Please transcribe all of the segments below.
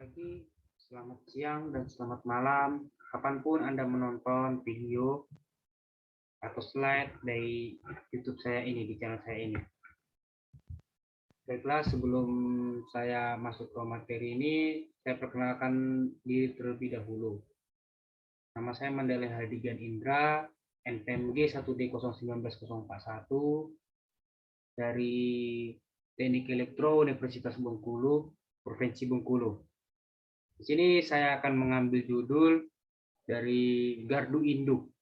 pagi, selamat siang, dan selamat malam. Kapanpun Anda menonton video atau slide dari YouTube saya ini, di channel saya ini. Baiklah, sebelum saya masuk ke materi ini, saya perkenalkan diri terlebih dahulu. Nama saya Mandala Hardigan Indra, NPMG 1D019041 dari Teknik Elektro Universitas Bengkulu, Provinsi Bengkulu. Di sini saya akan mengambil judul dari Gardu Induk,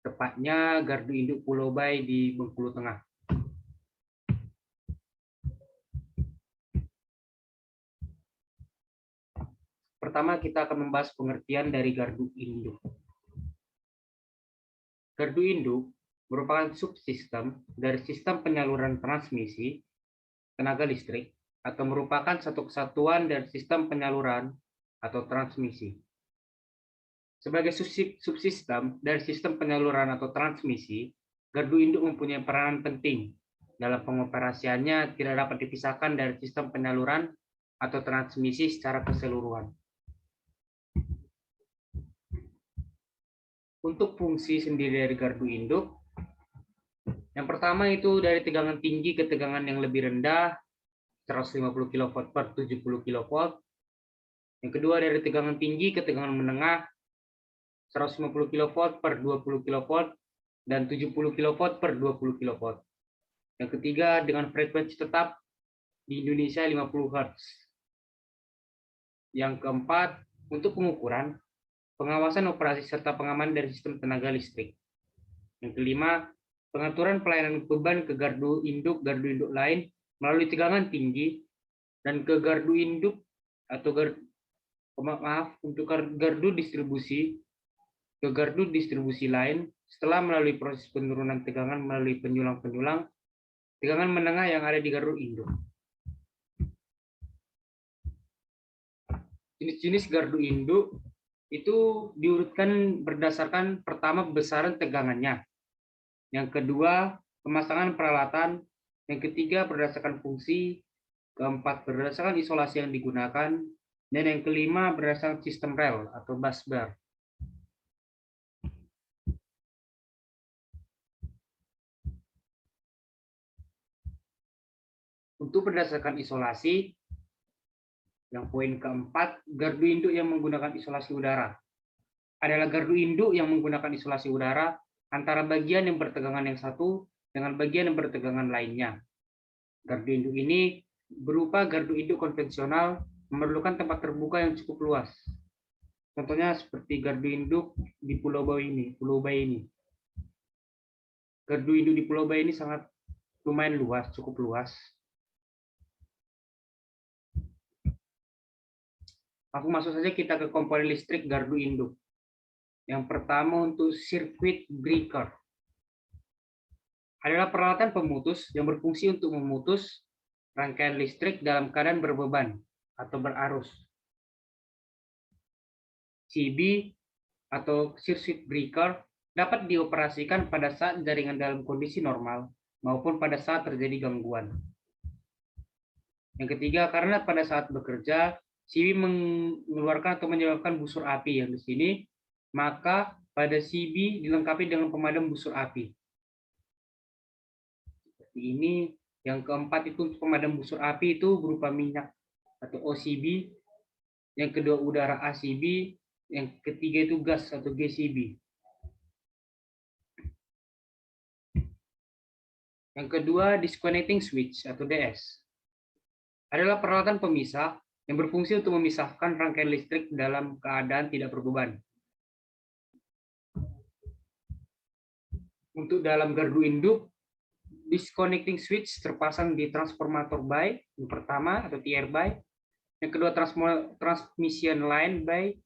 tepatnya Gardu Induk Pulau Bay di Bengkulu Tengah. Pertama, kita akan membahas pengertian dari gardu induk. Gardu induk merupakan subsistem dari sistem penyaluran transmisi tenaga listrik atau merupakan satu kesatuan dari sistem penyaluran atau transmisi. Sebagai subsistem dari sistem penyaluran atau transmisi, gardu induk mempunyai peranan penting dalam pengoperasiannya, tidak dapat dipisahkan dari sistem penyaluran atau transmisi secara keseluruhan. Untuk fungsi sendiri dari gardu induk, yang pertama itu dari tegangan tinggi ke tegangan yang lebih rendah, 150 kV per 70 kV. Yang kedua dari tegangan tinggi ke tegangan menengah, 150 kV per 20 kV dan 70 kV per 20 kV. Yang ketiga dengan frekuensi tetap di Indonesia 50 Hz. Yang keempat, untuk pengukuran, pengawasan operasi serta pengaman dari sistem tenaga listrik. Yang kelima, pengaturan pelayanan beban ke gardu induk lain melalui tegangan tinggi dan ke gardu induk atau untuk gardu distribusi ke gardu distribusi lain setelah melalui proses penurunan tegangan melalui penyulang-penyulang tegangan menengah yang ada di gardu induk. Jenis-jenis gardu induk itu diurutkan berdasarkan pertama besaran tegangannya, yang kedua pemasangan peralatan, yang ketiga berdasarkan fungsi, keempat berdasarkan isolasi yang digunakan, dan yang kelima berdasarkan sistem rel atau busbar. Untuk berdasarkan isolasi, yang poin keempat, gardu induk yang menggunakan isolasi udara adalah gardu induk yang menggunakan isolasi udara antara bagian yang bertegangan yang satu dengan bagian yang bertegangan lainnya. Gardu induk ini berupa gardu induk konvensional memerlukan tempat terbuka yang cukup luas. Contohnya seperti gardu induk di Pulau Bay ini. Gardu induk di Pulau Bay ini sangat lumayan luas, cukup luas. Langsung masuk saja kita ke komponen listrik gardu induk. Yang pertama untuk circuit breaker. Adalah peralatan pemutus yang berfungsi untuk memutus rangkaian listrik dalam keadaan berbeban atau berarus. CB atau circuit breaker dapat dioperasikan pada saat jaringan dalam kondisi normal maupun pada saat terjadi gangguan. Yang ketiga, karena pada saat bekerja CB mengeluarkan atau menyebabkan busur api yang di sini, maka pada CB dilengkapi dengan pemadam busur api. Seperti ini. Yang keempat itu pemadam busur api itu berupa minyak atau OCB. Yang kedua udara ACB. Yang ketiga itu gas atau GCB. Yang kedua disconnecting switch atau DS. Adalah peralatan pemisah yang berfungsi untuk memisahkan rangkaian listrik dalam keadaan tidak berbeban. Untuk dalam gardu induk, disconnecting switch terpasang di transformator bay, yang pertama atau TR bay, yang kedua transmission line bay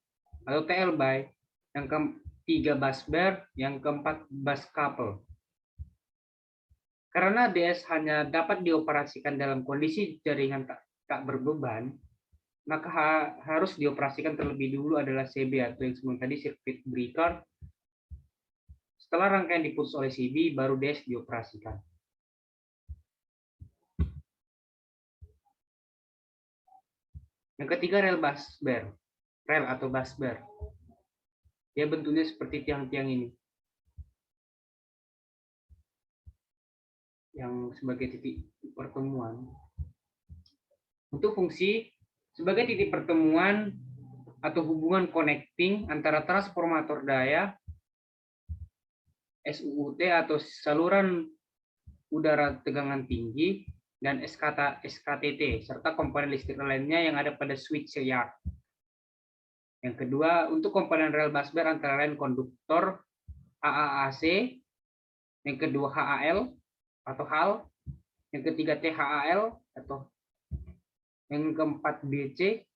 atau TL bay, yang ketiga busbar, yang keempat bus couple. Karena DS hanya dapat dioperasikan dalam kondisi jaringan tak berbeban, maka harus dioperasikan terlebih dulu adalah CB atau yang sebelum tadi circuit breaker. Setelah rangkaian diputus oleh CB, baru DS dioperasikan. Yang ketiga rel busbar, rel atau busbar. Dia bentuknya seperti tiang-tiang ini, yang sebagai titik pertemuan. Untuk fungsi sebagai titik pertemuan atau hubungan connecting antara transformator daya SUUT atau saluran udara tegangan tinggi dan SKTT serta komponen listrik lainnya yang ada pada switchyard. Yang kedua, untuk komponen rel busbar antara lain konduktor AAAC, yang kedua HAL atau HAL, yang ketiga THAL atau yang keempat BC,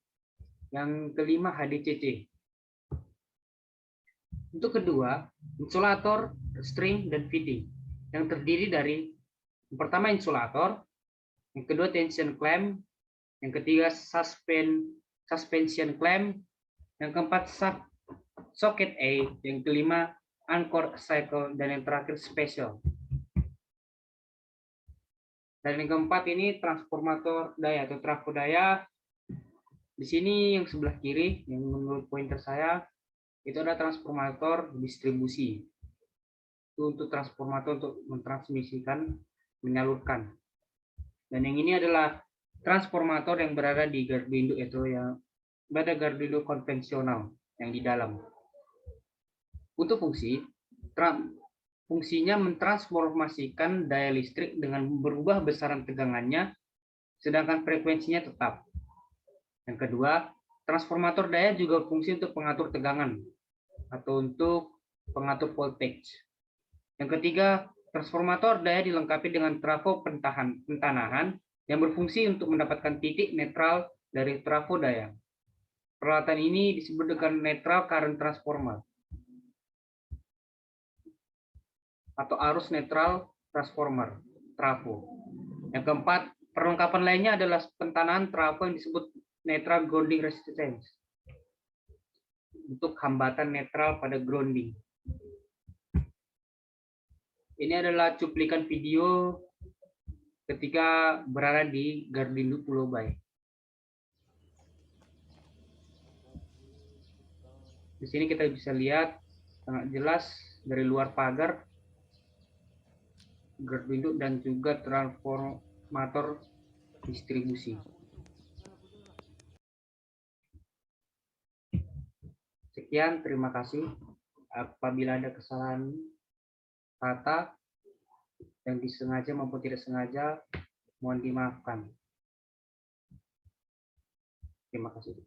yang kelima HDCC. Untuk kedua, insulator, string, dan fitting yang terdiri dari yang pertama insulator, yang kedua tension clamp, yang ketiga suspension clamp, yang keempat socket A, yang kelima anchor cycle, dan yang terakhir special. Dan yang keempat ini transformator daya atau trafo daya. Di sini yang sebelah kiri, yang menurut pointer saya, itu ada transformator distribusi. Itu untuk transformator untuk mentransmisikan, menyalurkan. Dan yang ini adalah transformator yang berada di gardu induk, itu yang berada gardu induk konvensional yang di dalam. Untuk fungsinya mentransformasikan daya listrik dengan berubah besaran tegangannya, sedangkan frekuensinya tetap. Yang kedua, transformator daya juga fungsi untuk pengatur tegangan atau untuk pengatur voltage. Yang ketiga, transformator daya dilengkapi dengan trafo pentanahan yang berfungsi untuk mendapatkan titik netral dari trafo daya. Peralatan ini disebut dengan neutral current transformer atau arus netral transformer, trafo. Yang keempat, perlengkapan lainnya adalah pentanahan trafo yang disebut neutral grounding resistance untuk hambatan netral pada grounding. Ini adalah cuplikan video ketika berada di gardu induk Pulau Bae. Di sini kita bisa lihat sangat jelas dari luar pagar gardu induk dan juga transformator distribusi. Sekian, terima kasih. Apabila ada kesalahan kata yang disengaja maupun tidak sengaja, mohon dimaafkan. Terima kasih.